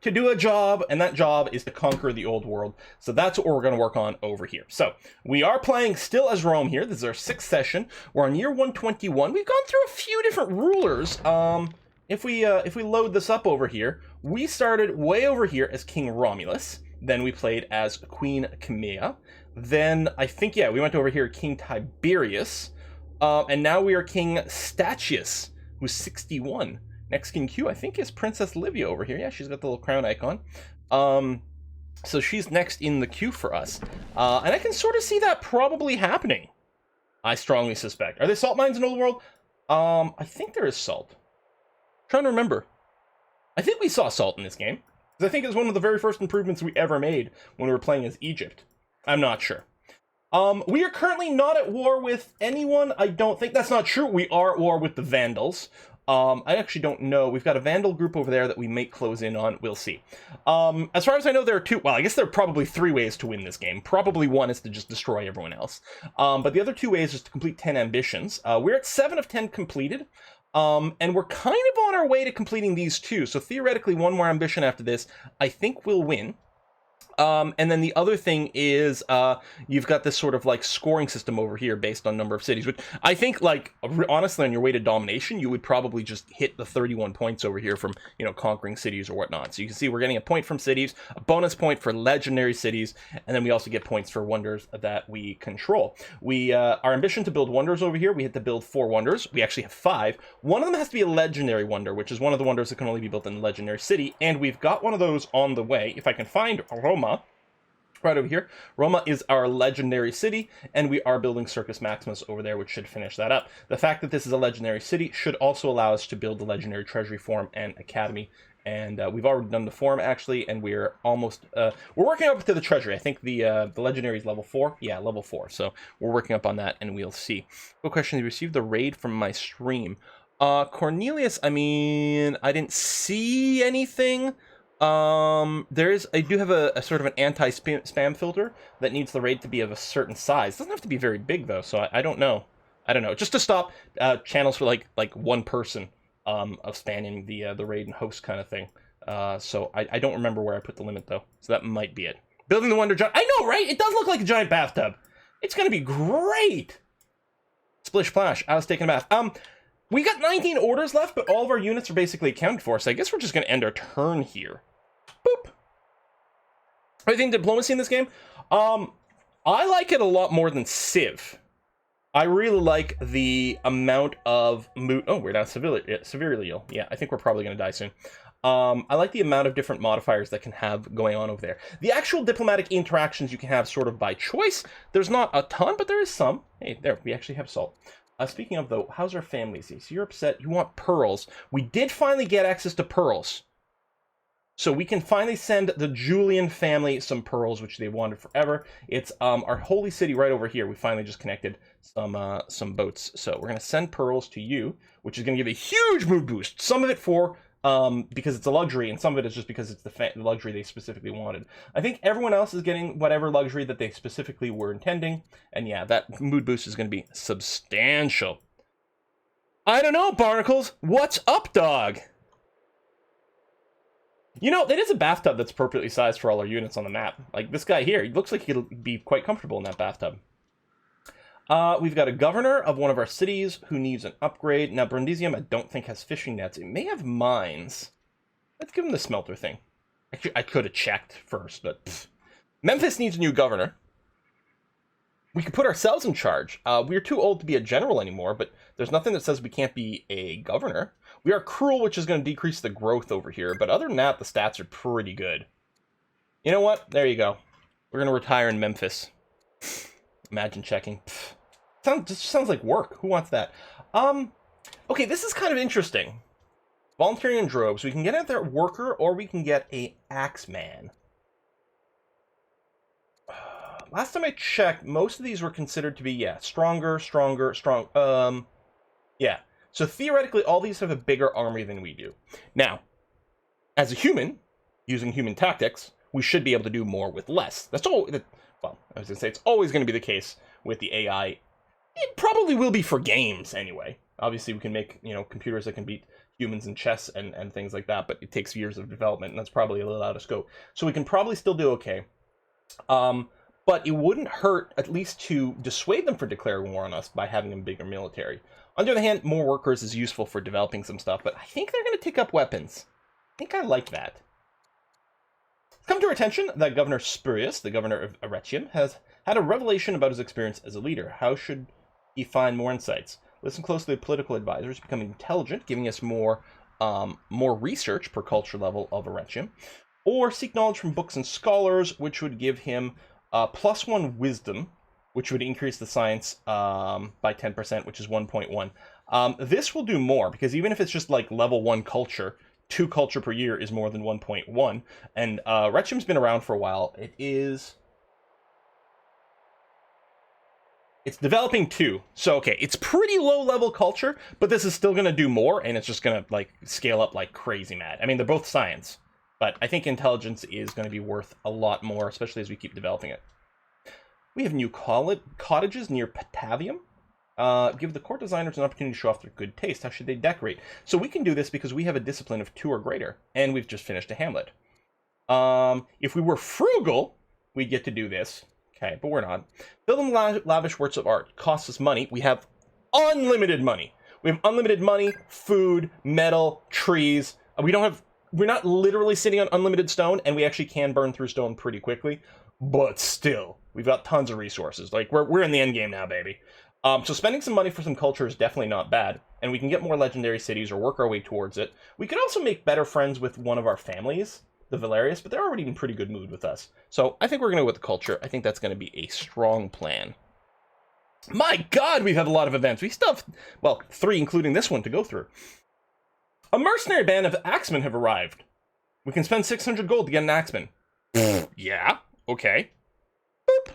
to do a job, and that job is to conquer the old world. So that's what we're going to work on over here. So we are playing still as Rome here. This is our 6th session. We're on year 121. We've gone through a few different rulers. If we load this up over here, we started way over here as King Romulus. Then we played as Queen Camilla. Then I think, yeah, we went over here King Tiberius. And now we are King Statius, who's 61. Next King Q, I think, is Princess Livia over here. Yeah, she's got the little crown icon. So she's next in the queue for us. And I can sort of see that probably happening. I strongly suspect. Are there salt mines in Old World? I think there is salt. I'm trying to remember. I think we saw salt in this game. Because I think it was one of the very first improvements we ever made when we were playing as Egypt. I'm not sure. We are currently not at war with anyone. I don't think that's not true. We are at war with the Vandals. I actually don't know. We've got a Vandal group over there that we may close in on. We'll see. As far as I know, there are two. Well, I guess there are probably 3 ways to win this game. Probably one is to just destroy everyone else. But the other 2 ways is to complete 10 ambitions. We're at 7 of 10 completed. And we're kind of on our way to completing these 2. So theoretically, 1 more ambition after this, I think we'll win. And then the other thing is, you've got this sort of like scoring system over here based on number of cities, which I think, like, honestly, on your way to domination, you would probably just hit the 31 points over here from, you know, conquering cities or whatnot. So you can see we're getting a point from cities, a bonus point for legendary cities, and then we also get points for wonders that we control. Our ambition to build wonders over here, we had to build 4 wonders. We actually have 5. One of them has to be a legendary wonder, which is one of the wonders that can only be built in a legendary city, and we've got one of those on the way. If I can find Roma, right over here. Roma is our legendary city, and we are building Circus Maximus over there, which should finish that up. The fact that this is a legendary city should also allow us to build the legendary treasury forum and academy, and we've already done the forum, actually, and we're almost, we're working up to the treasury. I think the legendary is level 4. Yeah, level 4, so we're working up on that, and we'll see. Quick question, you received the raid from my stream. Cornelius, I mean, I didn't see anything. I do have a sort of an anti-spam filter that needs the raid to be of a certain size. It doesn't have to be very big though, so I don't know. Just to stop channels for like one person of spamming the raid and host kind of thing. So I don't remember where I put the limit though, so that might be it. Building the Wonder Giant. I know, right? It does look like a giant bathtub. It's gonna be great. Splish splash. I was taking a bath. We got 19 orders left, but all of our units are basically accounted for, so I guess we're just going to end our turn here. Boop. I think diplomacy in this game, I like it a lot more than Civ. I really like the amount of oh, we're down severely ill. Yeah, I think we're probably going to die soon. I like the amount of different modifiers that can have going on over there. The actual diplomatic interactions you can have sort of by choice, there's not a ton, but there is some. Hey, there, we actually have salt. Speaking of, though, how's our families? So you're upset. You want pearls. We did finally get access to pearls. So we can finally send the Julian family some pearls, which they wanted forever. It's our holy city right over here. We finally just connected some boats. So we're going to send pearls to you, which is going to give a huge mood boost. Some of it for because it's a luxury, and some of it is just because it's the luxury they specifically wanted. I think everyone else is getting whatever luxury that they specifically were intending, and yeah, that mood boost is going to be substantial. I don't know, Barnacles. What's up, dog? You know, that is a bathtub that's appropriately sized for all our units on the map. Like, this guy here, he looks like he'll be quite comfortable in that bathtub. We've got a governor of one of our cities who needs an upgrade. Now, Brundisium, I don't think has fishing nets. It may have mines. Let's give him the smelter thing. Actually, I could have checked first, but pfft. Memphis needs a new governor. We could put ourselves in charge. We're too old to be a general anymore, but there's nothing that says we can't be a governor. We are cruel, which is going to decrease the growth over here, but other than that, the stats are pretty good. You know what? There you go. We're going to retire in Memphis. Imagine checking. Just sounds like work. Who wants that? Okay, this is kind of interesting. Volunteering in droves. We can get either a worker or we can get a axeman. Last time I checked, most of these were considered to be, yeah, strong. Yeah. So theoretically, all these have a bigger army than we do. Now, as a human, using human tactics, we should be able to do more with less. That's all. Well, I was going to say, it's always going to be the case with the AI. It probably will be for games anyway. Obviously, we can make, computers that can beat humans in chess and things like that, but it takes years of development, and that's probably a little out of scope. So we can probably still do okay. But it wouldn't hurt, at least, to dissuade them from declaring war on us by having a bigger military. On the other hand, more workers is useful for developing some stuff, but I think they're going to take up weapons. I think I like that. Come to our attention that Governor Spurius, the governor of Arretium, has had a revelation about his experience as a leader. How should he find more insights? Listen closely to political advisors, become intelligent, giving us more research per culture level of Arretium, or seek knowledge from books and scholars, which would give him +1 wisdom, which would increase the science by 10%, which is 1.1. This will do more, because even if it's just like level 1 culture, 2 culture per year is more than 1.1. And Arretium's been around for a while. It's developing 2. So, okay, it's pretty low level culture, but this is still going to do more, and it's just going to like scale up like crazy mad. I mean, they're both science. But I think intelligence is going to be worth a lot more, especially as we keep developing it. We have new cottages near Patavium. Give the court designers an opportunity to show off their good taste. How should they decorate? So we can do this because we have a discipline of 2 or greater, and we've just finished a hamlet. If we were frugal, we'd get to do this. Okay, but we're not. Building lavish works of art costs us money. We have unlimited money. We have unlimited money, food, metal, trees. We're not literally sitting on unlimited stone, and we actually can burn through stone pretty quickly, but still, we've got tons of resources. Like, we're in the end game now, baby. So spending some money for some culture is definitely not bad, and we can get more legendary cities or work our way towards it. We could also make better friends with one of our families, the Valerius, but they're already in pretty good mood with us. So I think we're going to go with the culture. I think that's going to be a strong plan. My God, we have a lot of events. We still have, well, 3, including this one, to go through. A mercenary band of axemen have arrived. We can spend 600 gold to get an axeman. Yeah, okay. Boop.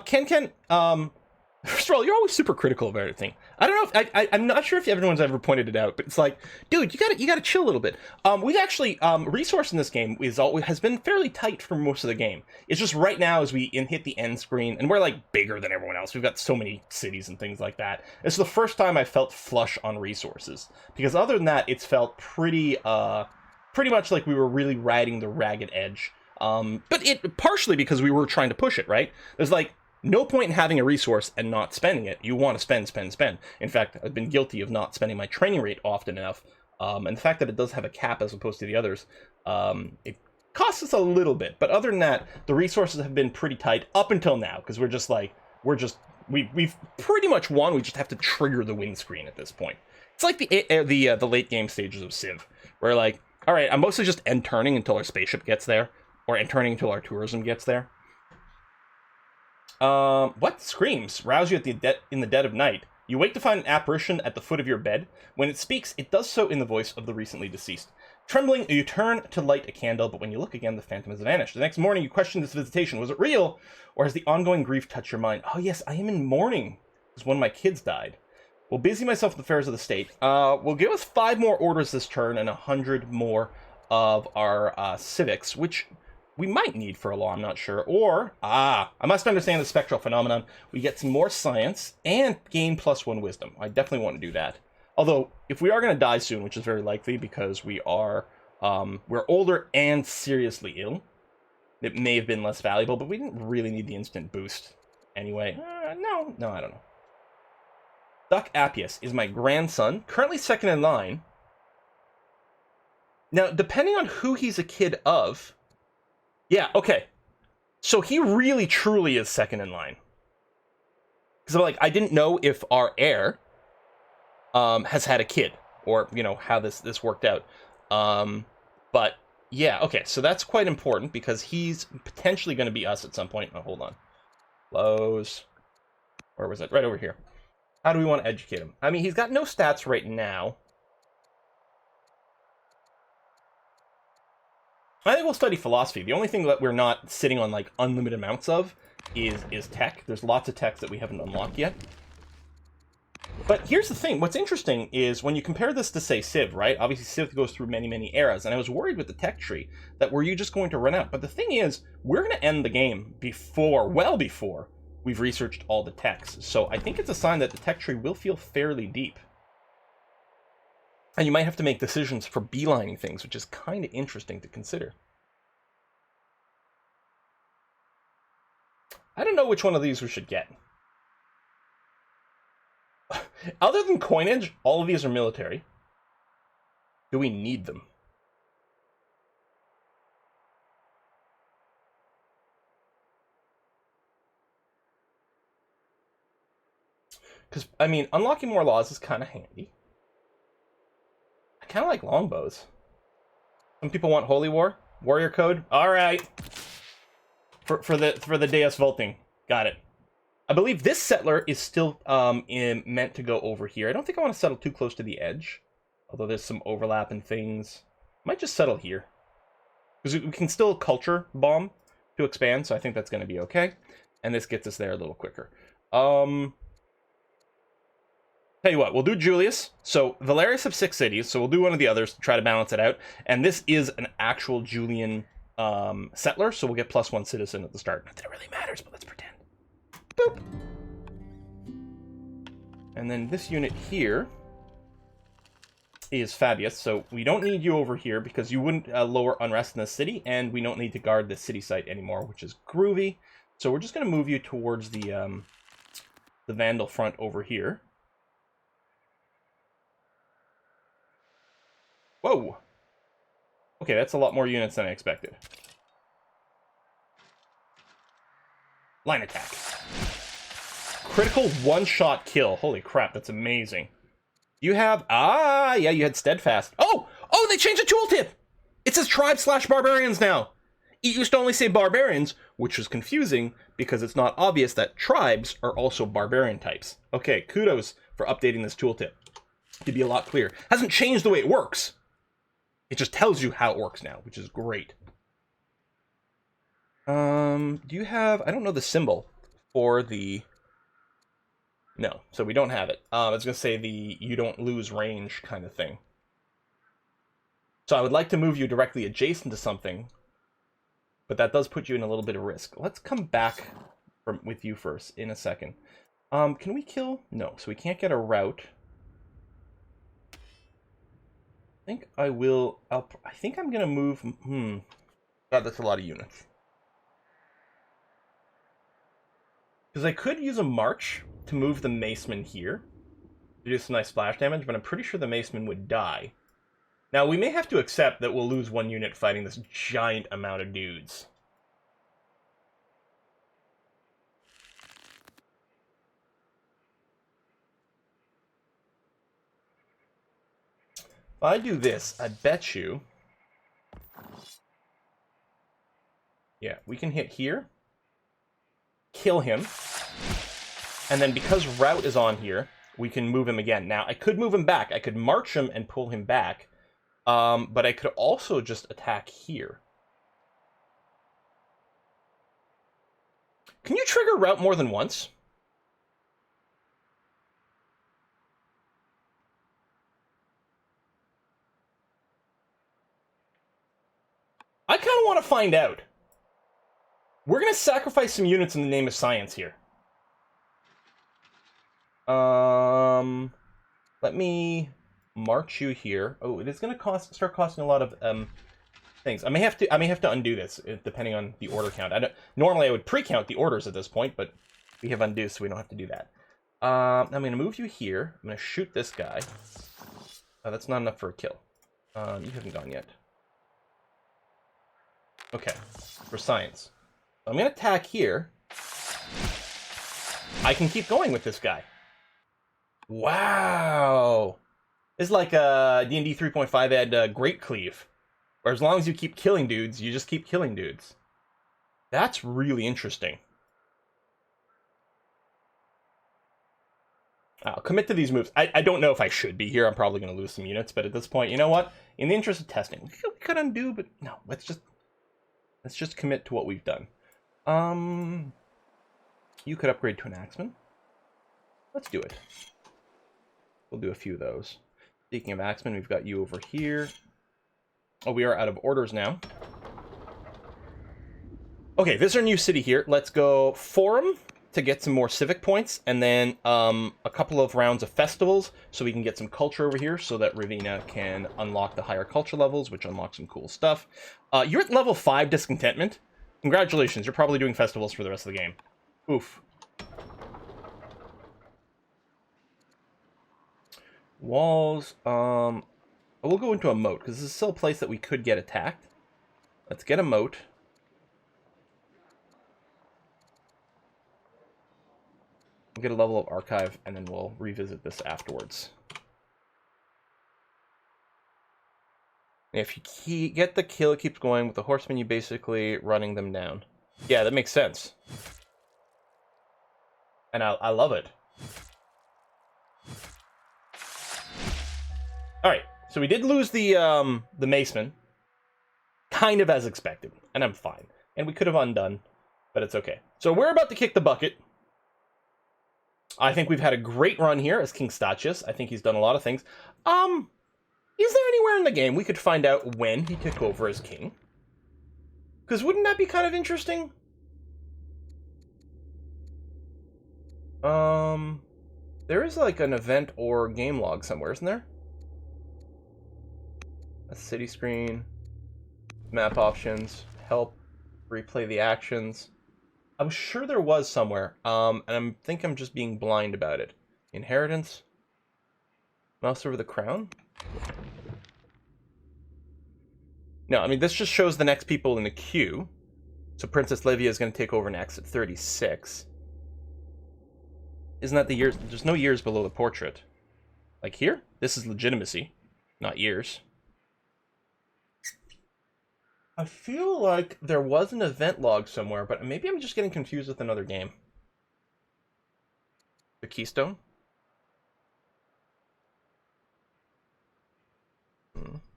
Ken, first of all, you're always super critical of everything. I don't know if I'm not sure if everyone's ever pointed it out, but it's like, dude, you gotta chill a little bit. We've actually resource in this game has been fairly tight for most of the game. It's just right now as we hit the end screen, and we're like bigger than everyone else. We've got so many cities and things like that. It's the first time I felt flush on resources, because other than that, it's felt pretty much like we were really riding the ragged edge. But it partially because we were trying to push it, right? There's like no point in having a resource and not spending it. You want to spend. In fact, I've been guilty of not spending my training rate often enough. And the fact that it does have a cap as opposed to the others, it costs us a little bit. But other than that, the resources have been pretty tight up until now, because we've pretty much won. We just have to trigger the win screen at this point. It's like the late game stages of Civ, where like, all right, I'm mostly just end turning until our spaceship gets there, or end turning until our tourism gets there. What? Screams rouse you in the dead of night. You wake to find an apparition at the foot of your bed. When it speaks, it does so in the voice of the recently deceased. Trembling, you turn to light a candle, but when you look again, the phantom has vanished. The next morning, you question this visitation. Was it real, or has the ongoing grief touched your mind? Oh yes, I am in mourning, because one of my kids died. Will busy myself with the affairs of the state. Will give us 5 more orders this turn and 100 more of our civics, which we might need for a law, I'm not sure. Or, I must understand the spectral phenomenon. We get some more science and gain +1 wisdom. I definitely want to do that. Although, if we are going to die soon, which is very likely because we're older and seriously ill, it may have been less valuable, but we didn't really need the instant boost anyway. No, I don't know. Duck Appius is my grandson, currently second in line. Now, depending on who he's a kid of... Yeah, okay. So he really, truly is second in line. Because I didn't know if our heir has had a kid, or, how this worked out. But, yeah, okay, so that's quite important, because he's potentially going to be us at some point. Oh, hold on. Close. Where was it? Right over here. How do we want to educate him? I mean, he's got no stats right now. I think we'll study philosophy. The only thing that we're not sitting on, unlimited amounts of is tech. There's lots of techs that we haven't unlocked yet. But here's the thing. What's interesting is when you compare this to, say, Civ, right? Obviously, Civ goes through many, many eras, and I was worried with the tech tree that were you just going to run out? But the thing is, we're going to end the game well before we've researched all the techs. So I think it's a sign that the tech tree will feel fairly deep. And you might have to make decisions for beelining things, which is kind of interesting to consider. I don't know which one of these we should get. Other than coinage, all of these are military. Do we need them? Because, I mean, unlocking more laws is kind of handy. I kind of like longbows. Some people want Holy War. Warrior Code. All right. For the Deus Vaulting. Got it. I believe this settler is still meant to go over here. I don't think I want to settle too close to the edge. Although there's some overlap in things. Might just settle here. Because we can still culture bomb to expand, so I think that's going to be okay. And this gets us there a little quicker. Tell you what, we'll do Julius. So Valerius have 6 cities, so we'll do one of the others to try to balance it out. And this is an actual Julian settler, so we'll get +1 citizen at the start. Not that it really matters, but let's pretend. Boop. And then this unit here is Fabius, so we don't need you over here because you wouldn't lower unrest in the city, and we don't need to guard the city site anymore, which is groovy. So we're just going to move you towards the Vandal front over here. Whoa! Okay, that's a lot more units than I expected. Line attack. Critical one-shot kill. Holy crap, that's amazing. You have... yeah, you had Steadfast. Oh! Oh, they changed the tooltip! It says tribe/barbarians now! It used to only say barbarians, which was confusing because it's not obvious that tribes are also barbarian types. Okay, kudos for updating this tooltip to be a lot clearer. Hasn't changed the way it works. It just tells you how it works now, which is great. Do you have... I don't know the symbol for the... No, so we don't have it. I was going to say the you don't lose range kind of thing. So I would like to move you directly adjacent to something, but that does put you in a little bit of risk. Let's come back with you first in a second. Can we kill? No, so we can't get a route. I think I will... I think I'm going to move... God, that's a lot of units. Because I could use a march to move the Maceman here. To do some nice splash damage, but I'm pretty sure the Maceman would die. Now, we may have to accept that we'll lose 1 unit fighting this giant amount of dudes. If I do this, I bet you... Yeah, we can hit here. Kill him. And then because route is on here, we can move him again. Now, I could move him back. I could march him and pull him back. But I could also just attack here. Can you trigger route more than once? I kind of want to find out. We're going to sacrifice some units in the name of science here. Let me march you here. Oh, it is going to start costing a lot of things. I may have to undo this depending on the order count. Normally I would pre-count the orders at this point, but we have undo, so we don't have to do that. I'm going to move you here. I'm going to shoot this guy. That's not enough for a kill. You haven't gone yet. Okay, for science. I'm going to attack here. I can keep going with this guy. Wow! It's like D&D 3.5 had Great Cleave, where as long as you keep killing dudes, you just keep killing dudes. That's really interesting. I'll commit to these moves. I don't know if I should be here. I'm probably going to lose some units, but at this point, you know what? In the interest of testing, we could undo, but no, let's just commit to what we've done. You could upgrade to an Axeman. Let's do it. We'll do a few of those. Speaking of Axeman, we've got you over here. Oh, we are out of orders now. Okay, this is our new city here. Let's go Forum. to get some more civic points, and then a couple of rounds of festivals, so we can get some culture over here, so that Ravina can unlock the higher culture levels, which unlock some cool stuff. You're at level 5 discontentment. Congratulations, you're probably doing festivals for the rest of the game. Oof. Walls, we'll go into a moat, because this is still a place that we could get attacked. Let's get a moat. We'll get a level of archive, and then we'll revisit this afterwards. If you get the kill, it keeps going. With the horsemen, you basically running them down. Yeah, that makes sense. And I love it. Alright, so we did lose the maceman. Kind of as expected, and I'm fine. And we could have undone, but it's okay. So we're about to kick the bucket. I think we've had a great run here as King Statius. I think he's done a lot of things. Is there anywhere in the game we could find out when he took over as king? Because wouldn't that be kind of interesting? There is like an event or game log somewhere, isn't there? A city screen, map options, help, replay the actions. I'm sure there was somewhere, and I think I'm just being blind about it. Inheritance? Mouse over the crown? No, I mean, this just shows the next people in the queue. So Princess Livia is going to take over next at 36. Isn't that the years? There's no years below the portrait. Like here? This is legitimacy, not years. I feel like there was an event log somewhere, but maybe I'm just getting confused with another game. The Keystone?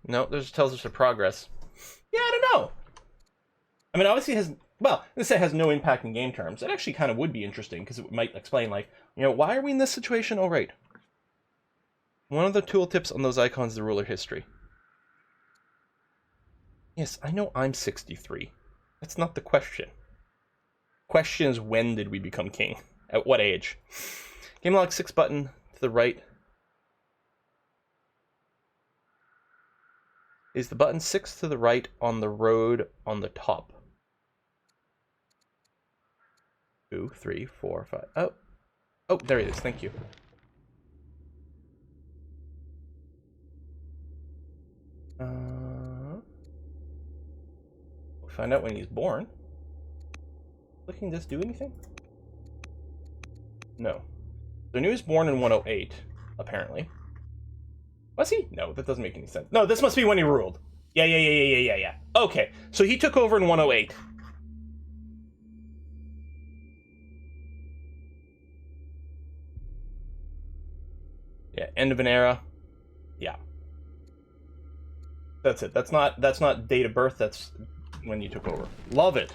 No, this tells us the progress. Yeah, I don't know. I mean, obviously it has, well, this has no impact in game terms. It actually kind of would be interesting, because it might explain, like, you know, why are we in this situation? Oh, right. One of the tooltips on those icons is the ruler history. Yes, I know I'm 63. That's not the question. Question is, when did we become king? At what age? Game log 6 button to the right. Is the button 6 to the right on the road on the top? 2, 3, 4, 5. Oh. Oh, there it is. Thank you. We'll find out when he's born. Clicking this do anything? No. So he was born in 108, apparently. Was he? No, that doesn't make any sense. No, this must be when he ruled. Yeah. Okay, so he took over in 108. Yeah, end of an era. Yeah. That's it. That's not date of birth, that's when you took over. Love it.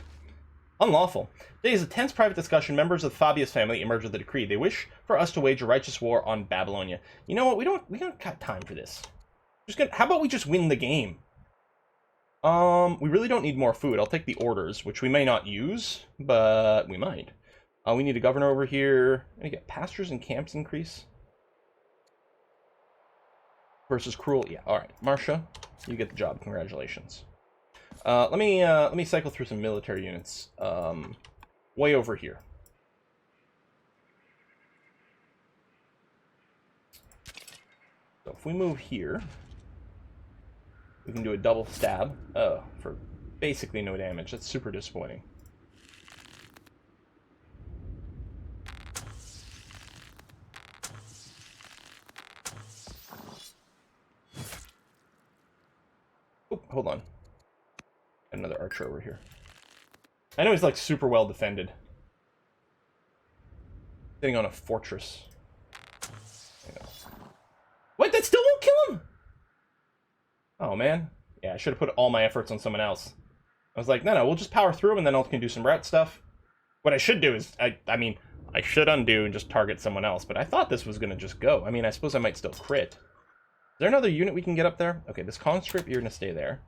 Unlawful. Today is a tense private discussion. Members of the Fabius family emerge with a decree. They wish for us to wage a righteous war on Babylonia. You know what? We don't got time for this. How about we just win the game? We really don't need more food. I'll take the orders, which we may not use, but we might. We need a governor over here. I'm gonna get pastures and camps increase. Versus cruel. Yeah, alright. Marcia, you get the job. Congratulations. Let me cycle through some military units. Way over here. So if we move here, we can do a double stab. Oh, for basically no damage. That's super disappointing. Oh, hold on. Another archer over here. I know he's like super well defended. Sitting on a fortress. Wait, that still won't kill him? Oh man. Yeah, I should have put all my efforts on someone else. I was like, no, we'll just power through him and then I can do some route stuff. What I should do is, I mean, I should undo and just target someone else, but I thought this was gonna just go. I mean, I suppose I might still crit. Is there another unit we can get up there? Okay, this conscript, you're gonna stay there.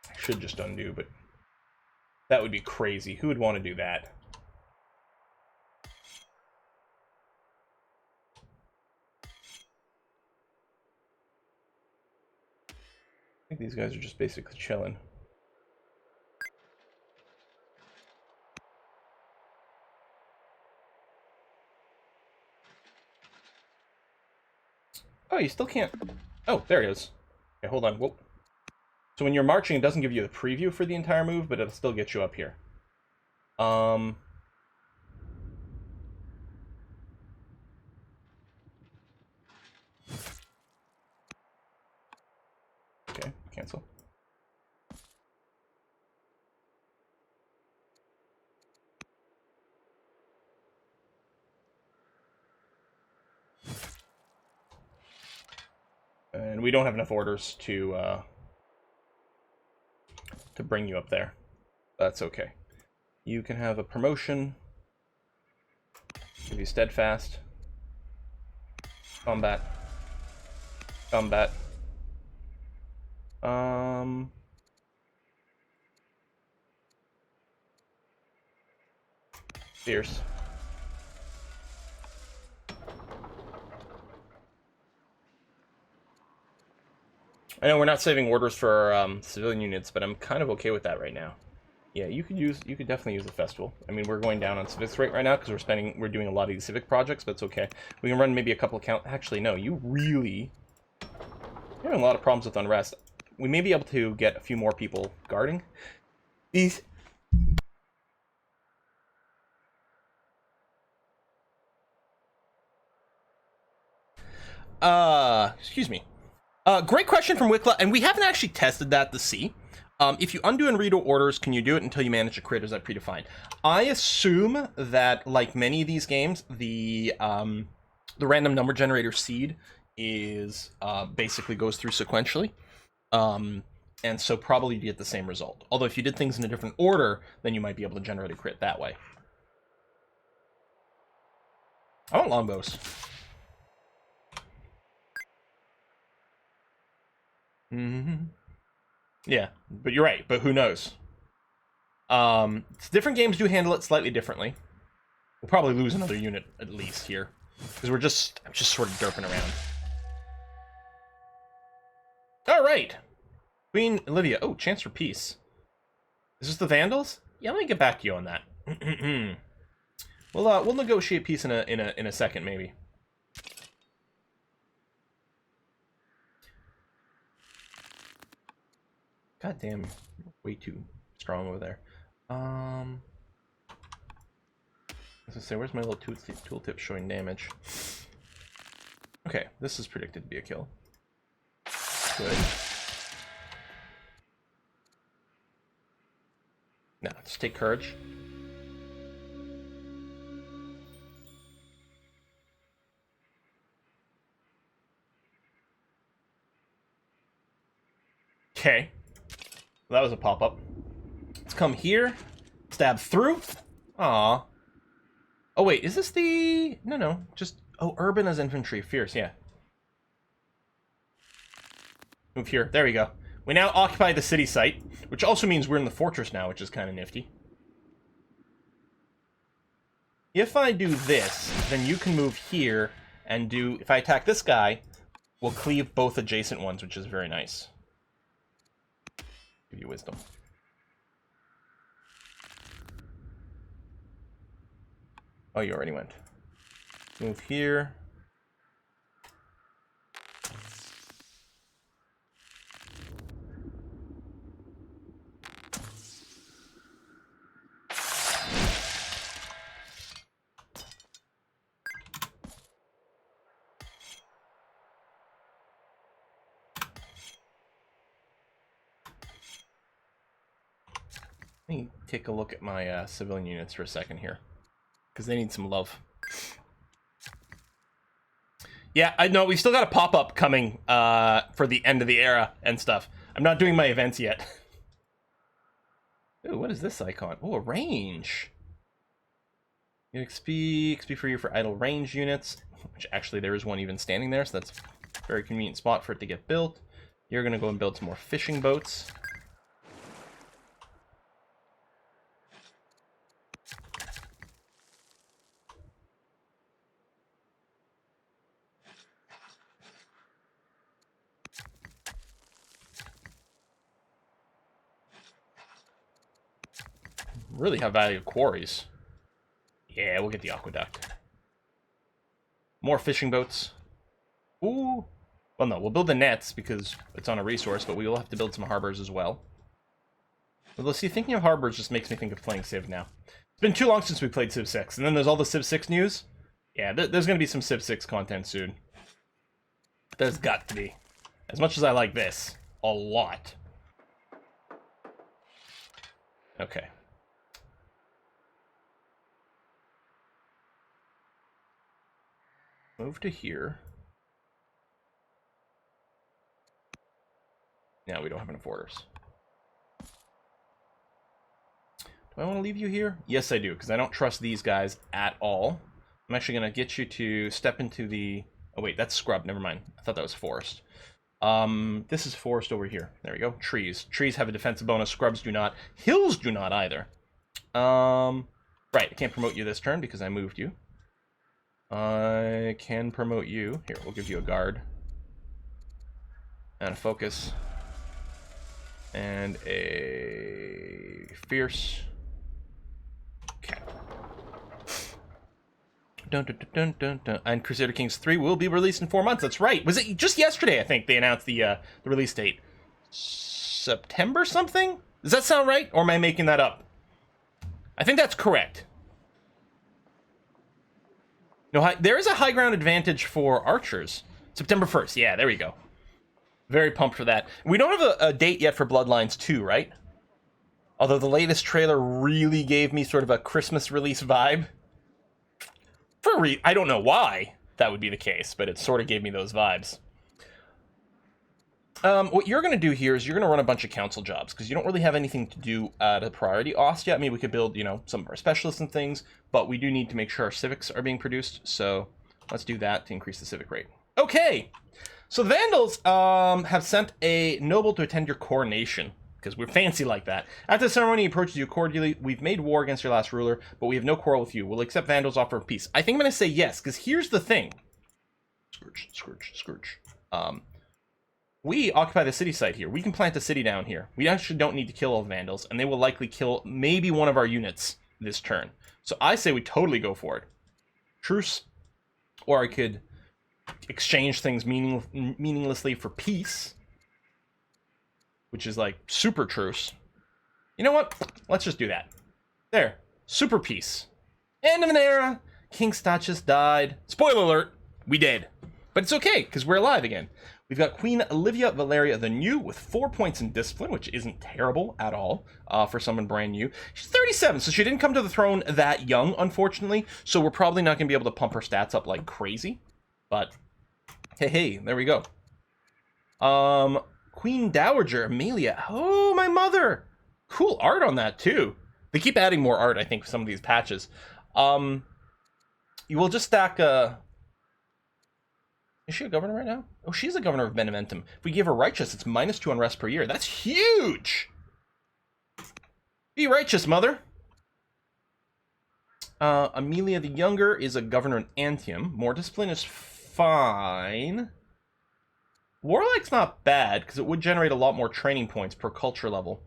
I should just undo, but That would be crazy. Who would want to do that? I think these guys are just basically chilling. Oh, you still can't... Oh, there it is. Okay, hold on. Whoa. So when you're marching, it doesn't give you the preview for the entire move, but it'll still get you up here. Okay, cancel. And we don't have enough orders to bring you up there. That's okay. You can have a promotion. Give you steadfast. Combat. Combat. Fierce. I know we're not saving orders for civilian units, but I'm kind of okay with that right now. Yeah, you could definitely use a festival. I mean, we're going down on civics rate right now because we're doing a lot of these civic projects, but it's okay. We can run maybe a couple count. Actually, no, you're having a lot of problems with unrest. We may be able to get a few more people guarding these. Excuse me. Great question from Wickla, and we haven't actually tested that to see. If you undo and redo orders, can you do it until you manage a crit? Is that predefined? I assume that, like many of these games, the random number generator seed is basically goes through sequentially, and so probably you get the same result. Although if you did things in a different order, then you might be able to generate a crit that way. I want longbows. Yeah, but you're right. But who knows? Different games do handle it slightly differently. We'll probably lose another unit at least here because I'm just sort of derping around. All right, Queen Olivia. Oh, chance for peace. Is this the Vandals? Yeah, let me get back to you on that. We'll negotiate peace in a second maybe. God damn, way too strong over there. I was gonna say, where's my little tooltip showing damage? Okay, this is predicted to be a kill. Good. Now, let's take courage. Okay. Well, that was a pop-up. Let's come here. Stab through. Aw. Oh, wait. Is this the... No. Just... Oh, urban as infantry. Fierce, yeah. Move here. There we go. We now occupy the city site, which also means we're in the fortress now, which is kind of nifty. If I do this, then you can move here and do... If I attack this guy, we'll cleave both adjacent ones, which is very nice. Give you wisdom. Oh, you already went. Move here. Let me take a look at my civilian units for a second here, because they need some love. Yeah, I know, we've still got a pop-up coming for the end of the era and stuff. I'm not doing my events yet. Ooh, what is this icon? Oh, a range. You XP for you for idle range units, which actually there is one even standing there, so that's a very convenient spot for it to get built. You're going to go and build some more fishing boats. really high value quarries. Yeah, we'll get the aqueduct. More fishing boats. Ooh. Well, no, we'll build the nets because it's on a resource, but we will have to build some harbors as well. But let's see, thinking of harbors just makes me think of playing Civ now. It's been too long since we played Civ 6, and then there's all the Civ 6 news. Yeah, there's going to be some Civ 6 content soon. There's got to be. As much as I like this. A lot. Okay. Move to here. Now we don't have enough orders. Do I want to leave you here? Yes, I do, because I don't trust these guys at all. I'm actually going to get you to step into the... Oh, wait, that's scrub. Never mind. I thought that was forest. This is forest over here. There we go. Trees. Trees have a defensive bonus. Scrubs do not. Hills do not either. Right, I can't promote you this turn because I moved you. I can promote you. Here, we'll give you a guard. And a focus. And a fierce. Okay. Dun, dun, dun, dun, dun. And Crusader Kings 3 will be released in 4 months. That's right. Was it just yesterday, I think, they announced the release date? September something? Does that sound right? Or am I making that up? I think that's correct. No, there is a high ground advantage for archers. September 1st. Yeah, there we go. Very pumped for that. We don't have a date yet for Bloodlines 2, right? Although the latest trailer really gave me sort of a Christmas release vibe. I don't know why that would be the case, but it sort of gave me those vibes. What you're going to do here is you're going to run a bunch of council jobs, because you don't really have anything to do at a priority Ost yet. I mean, we could build, you know, some of our specialists and things, but we do need to make sure our civics are being produced, so let's do that to increase the civic rate. Okay, so the Vandals have sent a noble to attend your coronation, because we're fancy like that. After the ceremony, he approaches you cordially. We've made war against your last ruler, but we have no quarrel with you. We'll accept Vandals' offer of peace. I think I'm going to say yes, because here's the thing. Scourge. We occupy the city site here. We can plant a city down here. We actually don't need to kill all the Vandals, and they will likely kill maybe one of our units this turn. So I say we totally go for it. Truce. Or I could exchange things meaninglessly for peace, which is like super truce. You know what? Let's just do that. There. Super peace. End of an era. King Stachus died. Spoiler alert. We did. But it's okay, because we're alive again. We've got Queen Olivia Valeria the New with 4 points in discipline, which isn't terrible at all for someone brand new. She's 37, so she didn't come to the throne that young, unfortunately. So we're probably not going to be able to pump her stats up like crazy. But, hey, there we go. Queen Dowager Amelia. Oh, my mother. Cool art on that, too. They keep adding more art, I think, for some of these patches. You will just stack... Is she a governor right now? Oh, she's a governor of Beneventum. If we give her righteous, it's -2 unrest per year. That's huge! Be righteous, mother! Amelia the Younger is a governor in Antium. More discipline is fine. Warlike's not bad, because it would generate a lot more training points per culture level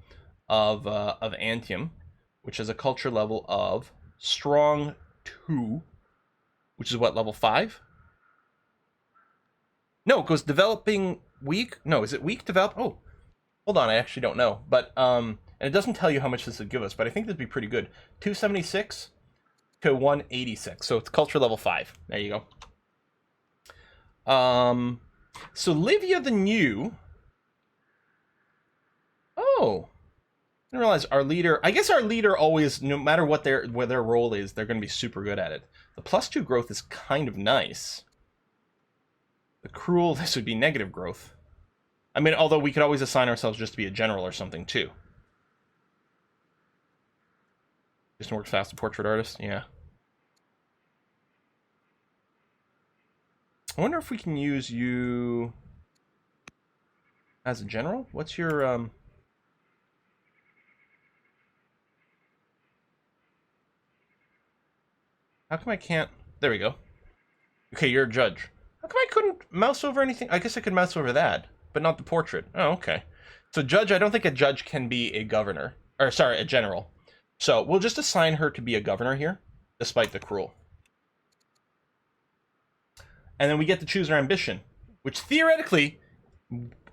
of Antium, which is a culture level of Strong 2, which is what, level 5? No, it goes developing weak. No, is it weak develop? Oh, hold on. I actually don't know. But, and it doesn't tell you how much this would give us, but I think that'd be pretty good. 276 to 186. So it's culture level 5. There you go. So Livia the New. Oh, I didn't realize our leader. I guess our leader always, no matter what their role is, they're going to be super good at it. The +2 growth is kind of nice. The cruel, this would be negative growth. I mean, although we could always assign ourselves just to be a general or something, too. Just works fast, a portrait artist? Yeah. I wonder if we can use you as a general? What's your, How come I can't... There we go. Okay, you're a judge. How come I couldn't mouse over anything? I guess I could mouse over that, but not the portrait. Oh, okay. So judge, I don't think a judge can be a governor. Or, sorry, a general. So we'll just assign her to be a governor here, despite the cruel. And then we get to choose our ambition, which theoretically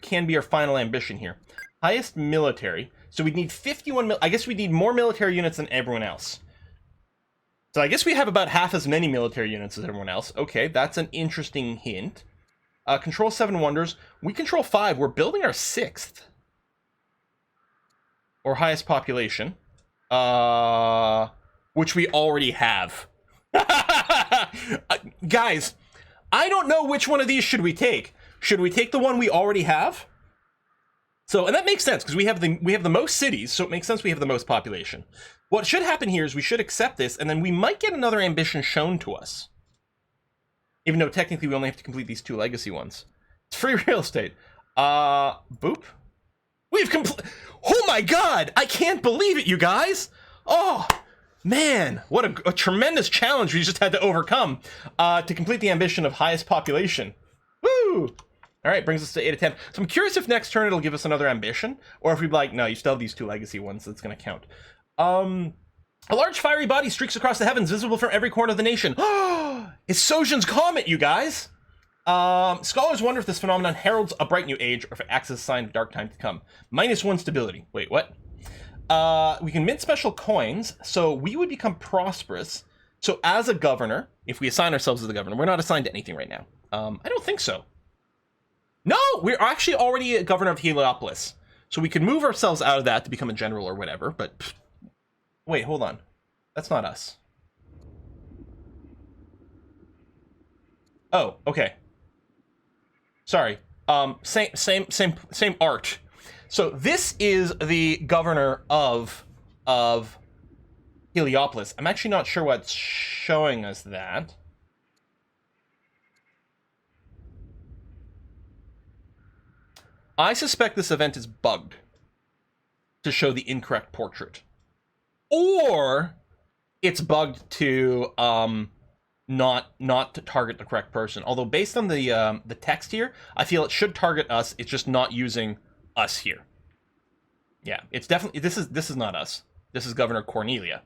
can be our final ambition here. Highest military. So we need 51 I guess we need more military units than everyone else. So I guess we have about half as many military units as everyone else. Okay, that's an interesting hint. Control 7 wonders. We control 5. We're building our 6th. Or highest population. Which we already have. Guys, I don't know which one of these should we take. Should we take the one we already have? So, and that makes sense because we have the most cities, so it makes sense we have the most population. What should happen here is we should accept this, and then we might get another ambition shown to us. Even though technically we only have to complete these 2 legacy ones. It's free real estate. Boop. We've oh my god! I can't believe it, you guys! Oh, man, what a tremendous challenge we just had to overcome to complete the ambition of highest population. Woo! All right, brings us to 8 of 10. So I'm curious if next turn it'll give us another ambition, or if we'd be like, no, you still have these 2 legacy ones, so it's going to count. A large fiery body streaks across the heavens, visible from every corner of the nation. It's Sojin's Comet, you guys! Scholars wonder if this phenomenon heralds a bright new age, or if it acts as a sign of dark time to come. -1 stability. Wait, what? We can mint special coins, so we would become prosperous. So as a governor, if we assign ourselves as the governor, we're not assigned to anything right now. I don't think so. No, we're actually already a governor of Heliopolis. So we could move ourselves out of that to become a general or whatever, but... Pfft. Wait, hold on. That's not us. Oh, okay. Sorry. Same art. So this is the governor of Heliopolis. I'm actually not sure what's showing us that. I suspect this event is bugged to show the incorrect portrait. Or it's bugged to not to target the correct person. Although based on the text here, I feel it should target us. It's just not using us here. Yeah, it's definitely this is not us. This is Governor Cornelia,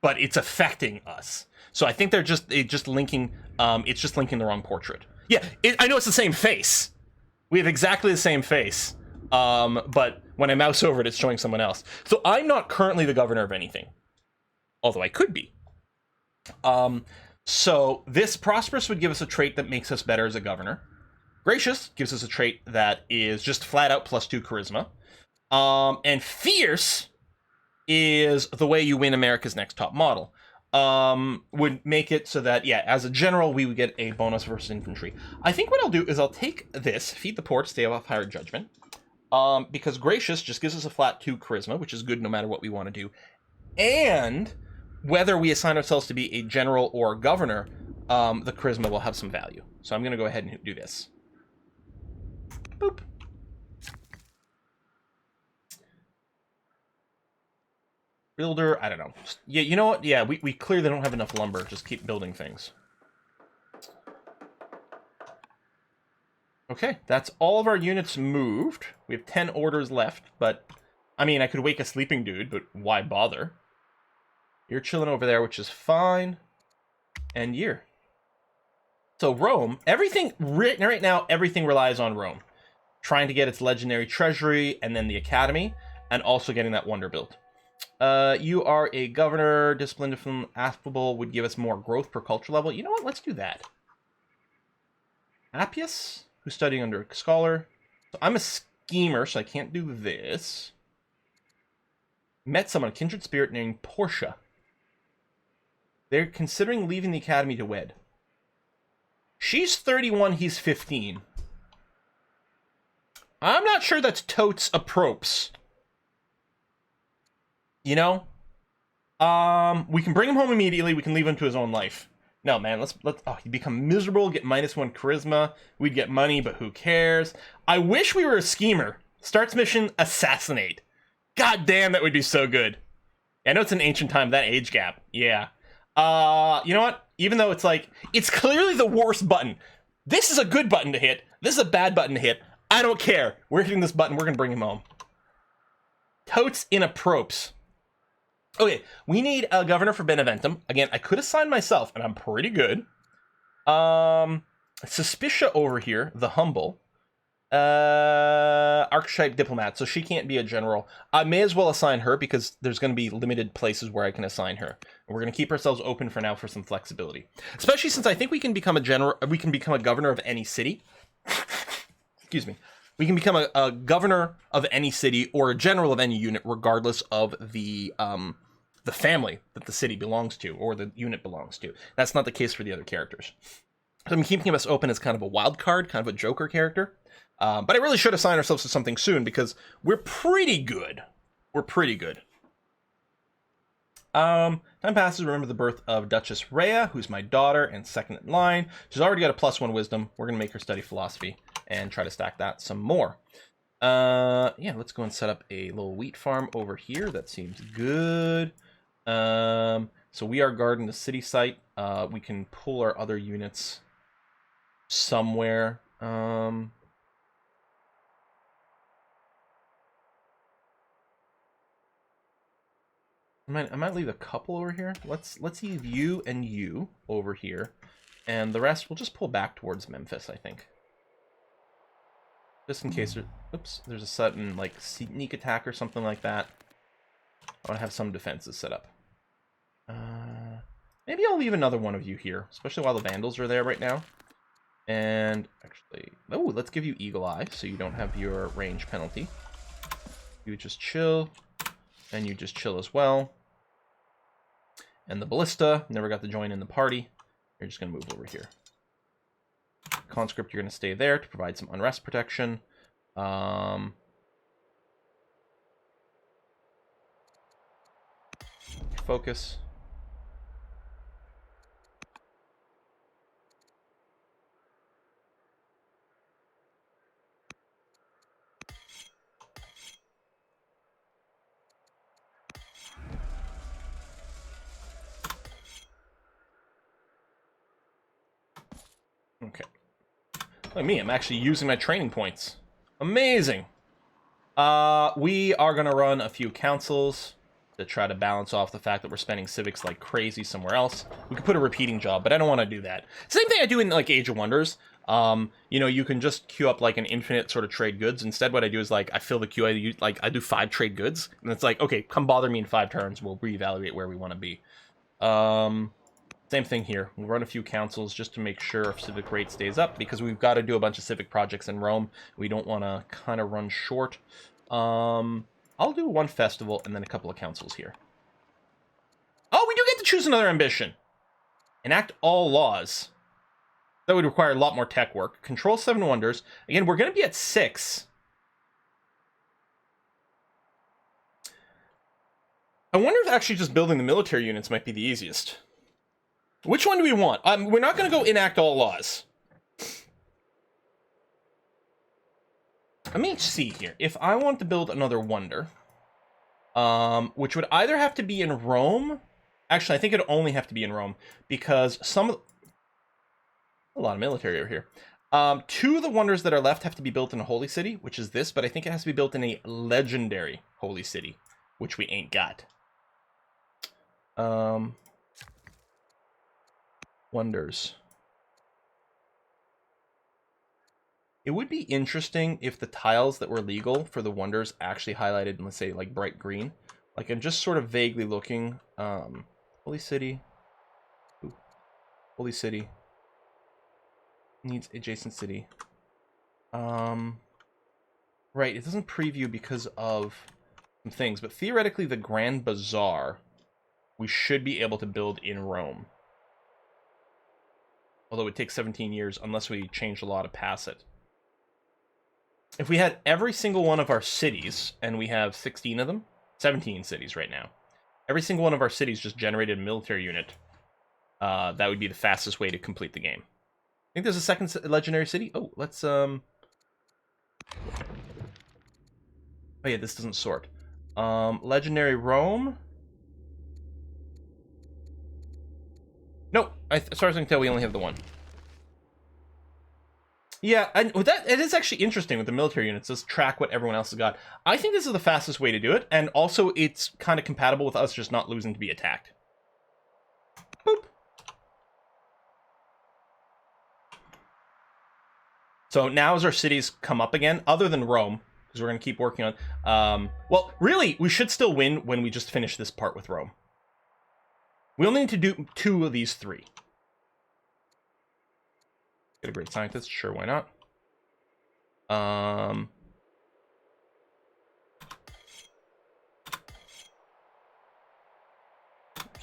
but it's affecting us. So I think they're just linking. It's just linking the wrong portrait. Yeah, I know it's the same face. We have exactly the same face. But when I mouse over it, it's showing someone else. So I'm not currently the governor of anything, although I could be. So this prosperous would give us a trait that makes us better as a governor. Gracious gives us a trait that is just flat out +2 charisma. And fierce is the way you win America's Next Top Model. Would make it so that, yeah, as a general, we would get a bonus versus infantry. I think what I'll do is I'll take this, feed the poor to stay off higher judgment. Because Gracious just gives us a flat 2 charisma, which is good no matter what we want to do. And whether we assign ourselves to be a general or a governor, the charisma will have some value. So I'm going to go ahead and do this. Boop. Builder, I don't know. Yeah, you know what? Yeah, we clearly don't have enough lumber. Just keep building things. Okay, that's all of our units moved. We have 10 orders left, but... I mean, I could wake a sleeping dude, but why bother? You're chilling over there, which is fine. And you're... So Rome, everything... Right now, everything relies on Rome. Trying to get its legendary treasury, and then the academy, and also getting that wonder built. You are a governor, disciplined from affable, would give us more growth per culture level. You know what? Let's do that. Appius, who's studying under a scholar. So I'm a schemer, so I can't do this. Met someone, a kindred spirit named Portia. They're considering leaving the academy to wed. She's 31, he's 15. I'm not sure that's totes apropes. You know? We can bring him home immediately. We can leave him to his own life. No, man, let's he'd become miserable, get -1 charisma. We'd get money, but who cares? I wish we were a schemer. Starts mission, assassinate. God damn, that would be so good. I know it's an ancient time, that age gap. Yeah. You know what? Even though it's like, it's clearly the worst button. This is a good button to hit. This is a bad button to hit. I don't care. We're hitting this button. We're going to bring him home. Totes inappropriate. Okay, we need a governor for Beneventum. Again, I could assign myself, and I'm pretty good. Suspicia over here, the humble. Archetype diplomat, so she can't be a general. I may as well assign her because there's going to be limited places where I can assign her. And we're going to keep ourselves open for now for some flexibility, especially since I think we can become a general. We can become a governor of any city. Excuse me. We can become a governor of any city or a general of any unit, regardless of the family that the city belongs to or the unit belongs to. That's not the case for the other characters. So I'm keeping us open as kind of a wild card, kind of a joker character. But I really should assign ourselves to something soon because we're pretty good. We're pretty good. Time passes. Remember the birth of Duchess Rhea, who's my daughter and second in line. She's already got a +1 wisdom. We're going to make her study philosophy and try to stack that some more. Yeah, let's go and set up a little wheat farm over here. That seems good. So we are guarding the city site. We can pull our other units somewhere. I might leave a couple over here. Let's leave you and you over here, and the rest we'll just pull back towards Memphis, I think. Just in case there's a sudden like sneak attack or something like that. I want to have some defenses set up. Maybe I'll leave another one of you here, especially while the Vandals are there right now. And actually, let's give you Eagle Eye so you don't have your range penalty. You just chill, and you just chill as well. And the Ballista never got to join in the party. You're just going to move over here. Conscript, you're going to stay there to provide some unrest protection. Focus. Okay. Look at me, I'm actually using my training points. Amazing. We are going to run a few councils to try to balance off the fact that we're spending civics like crazy somewhere else. We could put a repeating job, but I don't want to do that. Same thing I do in like Age of Wonders. You know, you can just queue up like an infinite sort of trade goods. Instead, what I do is like I fill the queue. I do 5 trade goods, and it's like, okay, come bother me in 5 turns. We'll reevaluate where we want to be. Same thing here. We'll run a few councils just to make sure our civic rate stays up because we've got to do a bunch of civic projects in Rome. We don't want to kind of run short. I'll do 1 festival and then a couple of councils here. Oh, we do get to choose another ambition. Enact all laws. That would require a lot more tech work. Control 7 wonders. Again, we're going to be at 6. I wonder if actually just building the military units might be the easiest. Which one do we want? We're not going to go enact all laws. Let me see here. If I want to build another wonder, which would either have to be in Rome. Actually, I think it'd only have to be in Rome because a lot of military over here. 2 of the wonders that are left have to be built in a holy city, which is this, but I think it has to be built in a legendary holy city, which we ain't got. Wonders. It would be interesting if the tiles that were legal for the wonders actually highlighted in, let's say, like bright green. Like I'm just sort of vaguely looking. Holy city. Ooh. Holy city. Needs adjacent city. Right, it doesn't preview because of some things, but theoretically the Grand Bazaar we should be able to build in Rome. Although it would take 17 years unless we change a law to pass it. If we had every single one of our cities, and we have 16 of them, 17 cities right now, every single one of our cities just generated a military unit, that would be the fastest way to complete the game. I think there's a second legendary city. Oh, let's, oh yeah, this doesn't sort. Legendary Rome. No, as far as I can tell, we only have the one. Yeah, and with that, it is actually interesting with the military units. Just track what everyone else has got. I think this is the fastest way to do it, and also it's kind of compatible with us just not losing to be attacked. Boop. So now as our cities come up again, other than Rome, because we're going to keep working on... well, really, we should still win when we just finish this part with Rome. We only need to do 2 of these 3. Get a great scientist, sure, why not?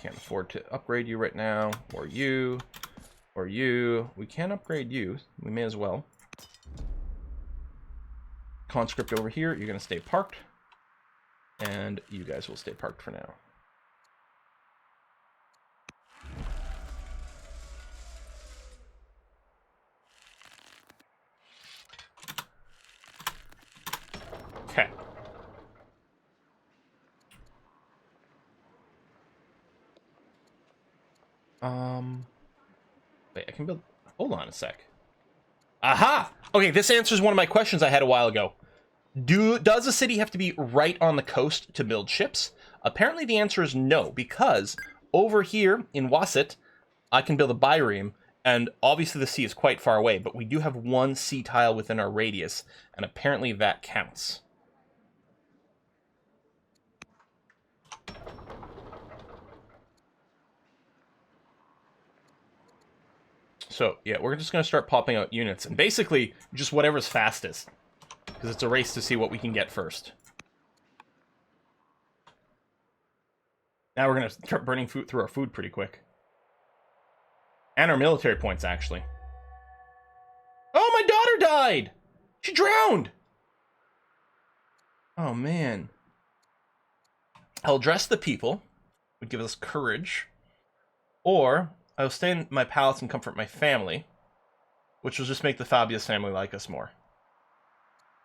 Can't afford to upgrade you right now, or you, or you. We can upgrade you, we may as well. Conscript over here, you're gonna stay parked. And you guys will stay parked for now. Okay. Wait, I can build... Hold on a sec. Aha! Okay, this answers one of my questions I had a while ago. Does a city have to be right on the coast to build ships? Apparently the answer is no, because over here in Wasset, I can build a bireme, and obviously the sea is quite far away, but we do have 1 sea tile within our radius, and apparently that counts. So, yeah, we're just going to start popping out units, and basically, just whatever's fastest. Because it's a race to see what we can get first. Now we're going to start burning food through our food pretty quick. And our military points, actually. Oh, my daughter died! She drowned! Oh, man. I'll address the people. Would give us courage. Or, I'll stay in my palace and comfort my family. Which will just make the Fabius family like us more.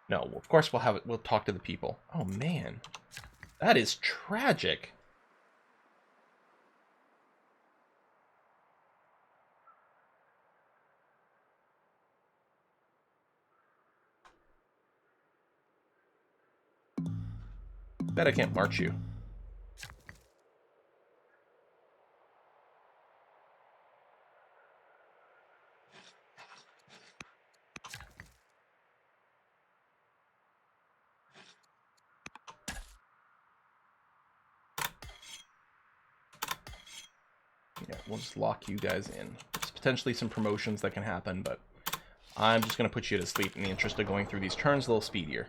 No, of course we'll talk to the people. Oh, man. That is tragic. Bet I can't march you. Yeah, we'll just lock you guys in. There's potentially some promotions that can happen, but I'm just going to put you to sleep in the interest of going through these turns a little speedier.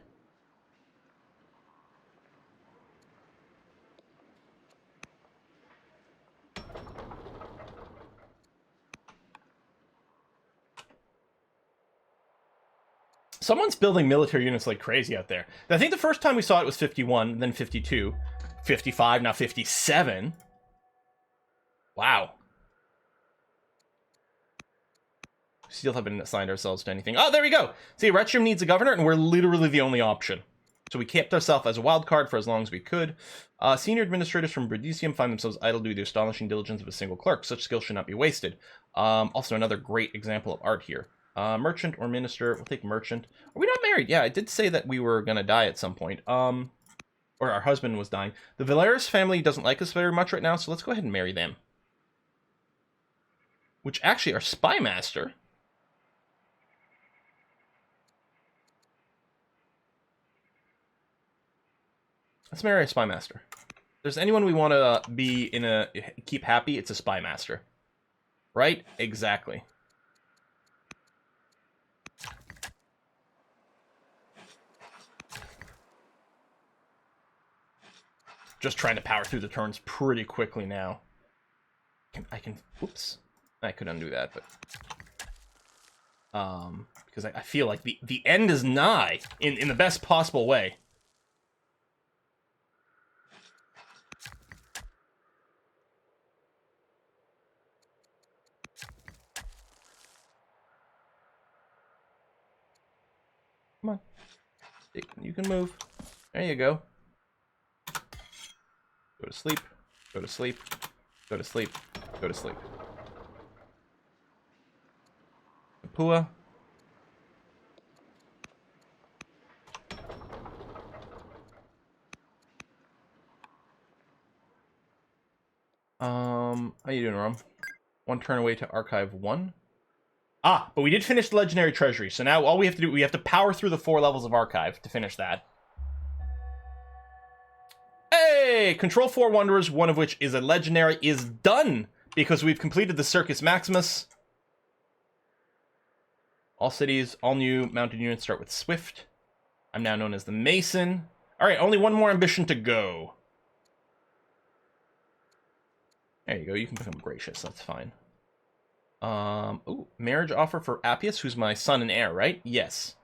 Someone's building military units like crazy out there. I think the first time we saw it was 51, then 52, 55, now 57. Wow. Still haven't assigned ourselves to anything. Oh, there we go. See, Retrium needs a governor, and we're literally the only option. So we kept ourselves as a wild card for as long as we could. Senior administrators from Brundisium find themselves idle due to the astonishing diligence of a single clerk. Such skill should not be wasted. Also, another great example of art here. Merchant or minister. We'll take merchant. Are we not married? Yeah, I did say that we were going to die at some point. Or our husband was dying. The Valeris family doesn't like us very much right now, so let's go ahead and marry them. Which actually, our spy master... Let's marry a spy master. If there's anyone we want to keep happy, it's a spy master. Right? Exactly. Just trying to power through the turns pretty quickly now. Whoops. I could undo that, but... because I feel like the end is nigh in the best possible way. Come on. You can move. There you go. Go to sleep. Go to sleep. Go to sleep. Go to sleep. Pua. How you doing, Rom? One turn away to archive 1. Ah, but we did finish the legendary treasury, so now all we have to do, we have to power through the 4 levels of archive to finish that. Hey! Control 4 Wanderers, one of which is a legendary, is done! Because we've completed the Circus Maximus. All cities, all new mounted units start with Swift. I'm now known as the Mason. Alright, only one more ambition to go. There you go, you can become gracious, that's fine. Ooh, marriage offer for Appius, who's my son and heir, right? Yes.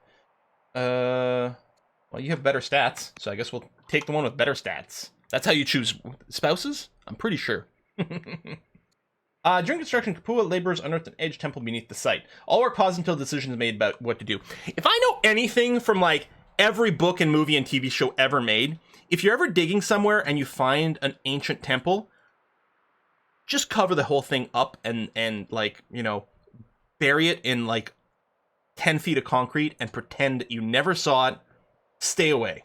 Well, you have better stats, so I guess we'll take the one with better stats. That's how you choose spouses? I'm pretty sure. During construction, Kapua laborers unearthed an edge temple beneath the site. All work paused until decisions made about what to do. If I know anything from, like, every book and movie and TV show ever made, if you're ever digging somewhere and you find an ancient temple, just cover the whole thing up and like, you know, bury it in, like, 10 feet of concrete and pretend you never saw it. Stay away.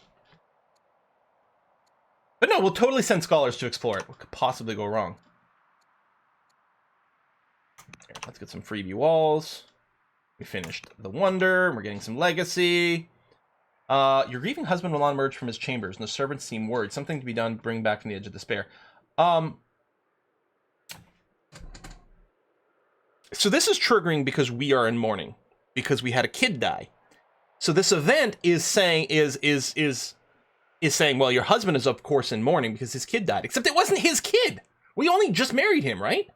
But no, we'll totally send scholars to explore it. What could possibly go wrong? Here, let's get some freebie walls. We finished the wonder. We're getting some legacy. Your grieving husband will not emerge from his chambers, and the servants seem worried. Something to be done. Bring back from the edge of despair. So this is triggering because we are in mourning, because we had a kid die. So this event is saying saying, well, your husband is of course in mourning because his kid died. Except it wasn't his kid. We only just married him, right?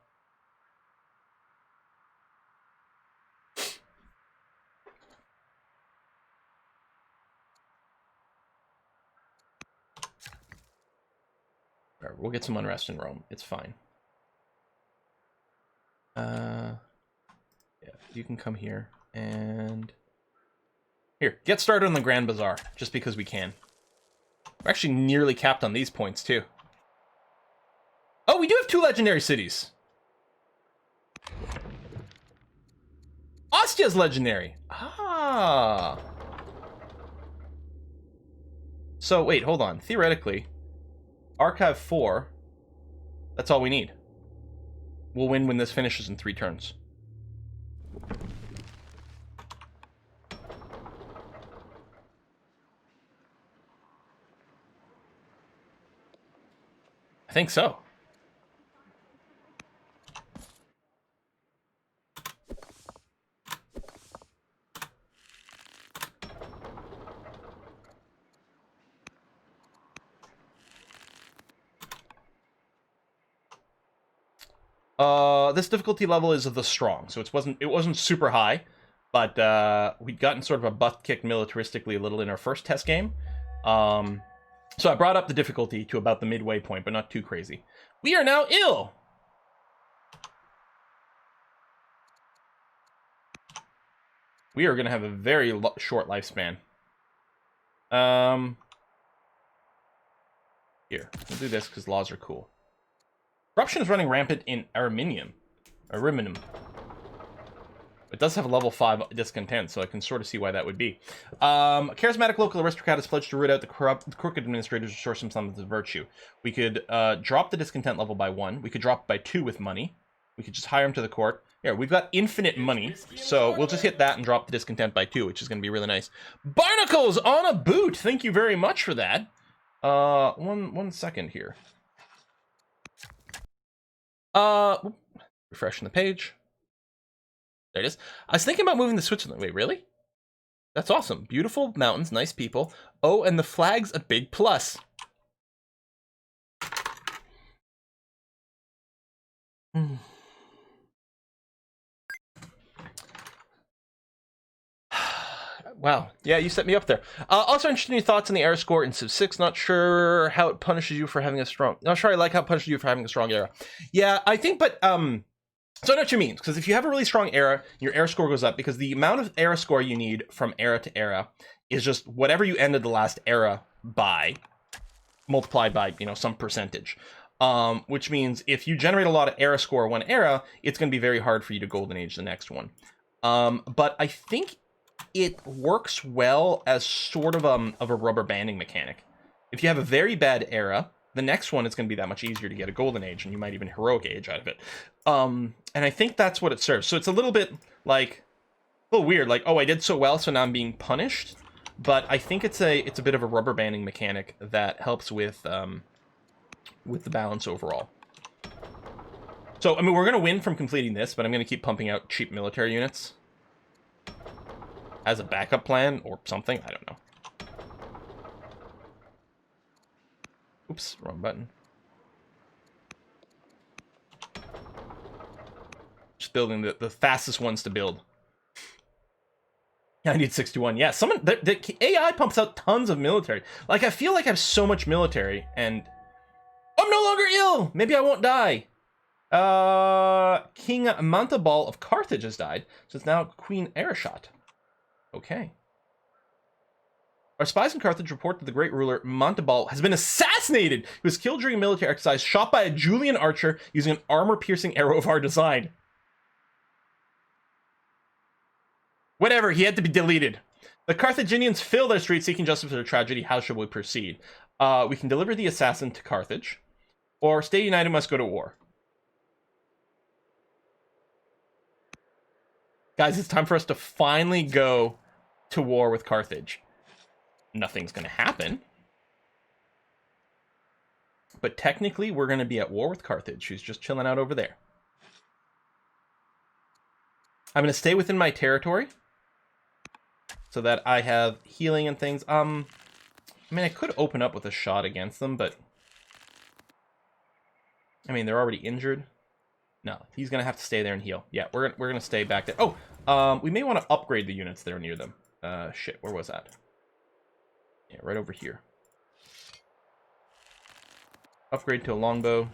All right, we'll get some unrest in Rome. It's fine. Yeah, you can come here and here, get started on the Grand Bazaar, just because we can. We're actually nearly capped on these points, too. Oh, we do have 2 legendary cities. Ostia's legendary. Ah. So, wait, hold on. Theoretically, Archive 4, that's all we need. We'll win when this finishes in 3 turns. I think so. This difficulty level is of the strong, so it wasn't super high, but we'd gotten sort of a butt kicked militaristically a little in our first test game. So I brought up the difficulty to about the midway point, but not too crazy. We are now ill! We are going to have a very short lifespan. Here, we'll do this because laws are cool. Corruption is running rampant in Ariminum. It does have a level 5 discontent, so I can sort of see why that would be. Charismatic local aristocrat has pledged to root out the crooked administrators, restore some semblance of virtue. We could drop the discontent level by 1. We could drop it by 2 with money. We could just hire him to the court. Here, we've got infinite money, so we'll just hit that and drop the discontent by 2, which is going to be really nice. Barnacles on a boot! Thank you very much for that. One second here. Refreshing the page. There it is. I was thinking about moving to Switzerland. Wait, really? That's awesome. Beautiful mountains, nice people. Oh, and the flag's a big plus. Wow. Yeah, you set me up there. Also interested in your thoughts on the era score in Civ 6. Not sure how it punishes you for having a strong... Not sure I like how it punishes you for having a strong era. Yeah, I think, but... So I know what you mean, because if you have a really strong era, your era score goes up, because the amount of era score you need from era to era is just whatever you ended the last era by, multiplied by, you know, some percentage. Which means if you generate a lot of era score one era, it's going to be very hard for you to golden age the next one. But I think it works well as sort of a rubber banding mechanic. If you have a very bad era, the next one is going to be that much easier to get a golden age, and you might even heroic age out of it. And I think that's what it serves. So it's a little bit like a little weird, like, oh, I did so well, so now I'm being punished. But I think it's a bit of a rubber banding mechanic that helps with the balance overall. So I mean, we're going to win from completing this, but I'm going to keep pumping out cheap military units as a backup plan or something. I don't know. Oops, wrong button. Just building the fastest ones to build. I need 61. Yeah, the AI pumps out tons of military. Like, I feel like I have so much military, and I'm no longer ill. Maybe I won't die. King Mantabal of Carthage has died, so it's now Queen Arishot. Okay. Our spies in Carthage report that the great ruler Mantabal has been assassinated. He was killed during a military exercise, shot by a Julian archer using an armor-piercing arrow of our design. Whatever, he had to be deleted. The Carthaginians fill their streets seeking justice for their tragedy. How shall we proceed? We can deliver the assassin to Carthage, or stay united, must go to war. Guys, it's time for us to finally go to war with Carthage. Nothing's going to happen. But technically, we're going to be at war with Carthage, who's just chilling out over there. I'm going to stay within my territory so that I have healing and things. I mean, I could open up with a shot against them, but I mean, they're already injured. No, he's going to have to stay there and heal. Yeah, we're going to stay back there. Oh, we may want to upgrade the units that are near them. Shit, where was that? Yeah, right over here. Upgrade to a longbow.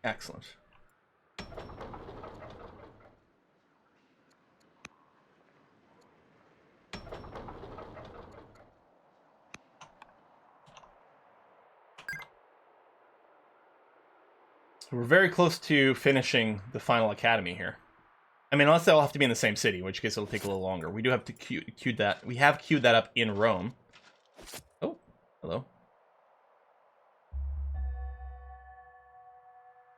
Excellent. We're very close to finishing the final academy here. I mean, unless they'll have to be in the same city, in which case it'll take a little longer. We do have to queue that. We have queued that up in Rome. Oh, hello.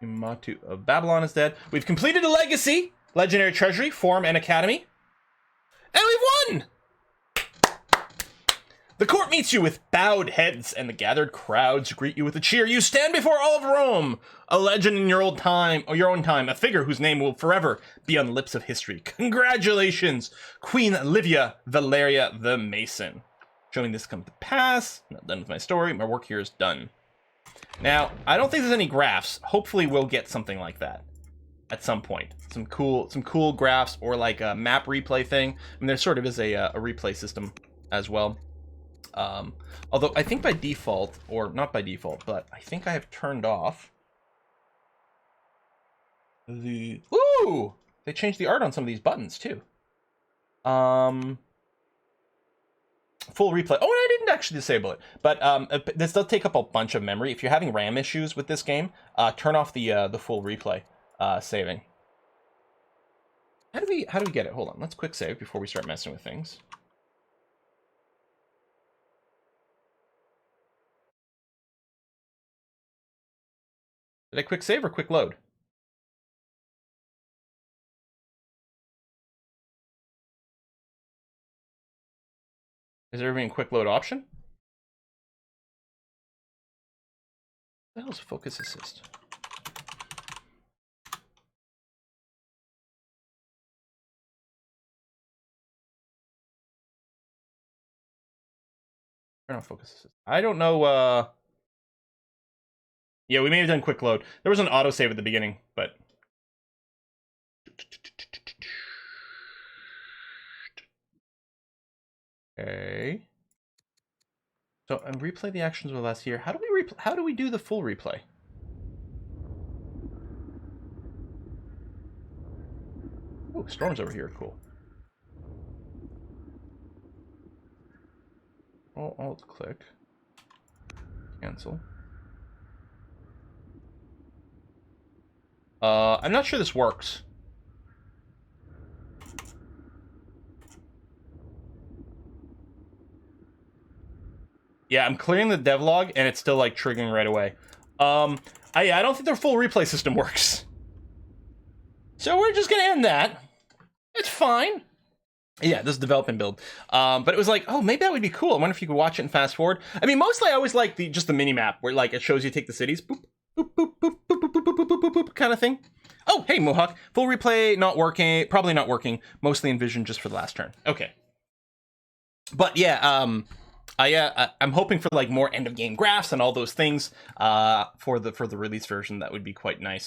Imatu of Babylon is dead. We've completed a legacy, legendary treasury, forum, and academy. And we've won! The court meets you with bowed heads, and the gathered crowds greet you with a cheer. You stand before all of Rome, a legend in your old time, or your own time, a figure whose name will forever be on the lips of history. Congratulations, Queen Livia Valeria the Mason. Showing this come to pass. Not done with my story. My work here is done. Now, I don't think there's any graphs. Hopefully, we'll get something like that at some point. Some cool graphs, or like a map replay thing. I mean, there sort of is a replay system as well. Although I think by default, or not by default, but I think I have turned off the... Ooh! They changed the art on some of these buttons, too. Full replay. Oh, and I didn't actually disable it. But this does take up a bunch of memory. If you're having RAM issues with this game, turn off the full replay saving. How do we get it? Hold on. Let's quick save before we start messing with things. Did I quick save or quick load? Is there even a quick load option? What the hell is focus assist? Turn on focus assist. I don't know. Yeah, we may have done quick load. There was an autosave at the beginning, but... Okay. So and replay the actions of last year. How do we do the full replay? Oh, storm's over here. Cool. Alt click. Cancel. I'm not sure this works. Yeah, I'm clearing the devlog and it's still like triggering right away. I don't think their full replay system works. So we're just gonna end that. It's fine. Yeah, this is development build. But it was like, oh, maybe that would be cool. I wonder if you could watch it and fast forward. I mean, mostly I always like just the mini map where like it shows you take the cities, boop, boop, boop, boop, boop, boop, boop, boop, boop, boop, kind of thing. Oh, hey, Mohawk. Full replay not working. Probably not working. Mostly envisioned just for the last turn. Okay. But yeah, I'm hoping for like more end of game graphs and all those things for the release version. That would be quite nice.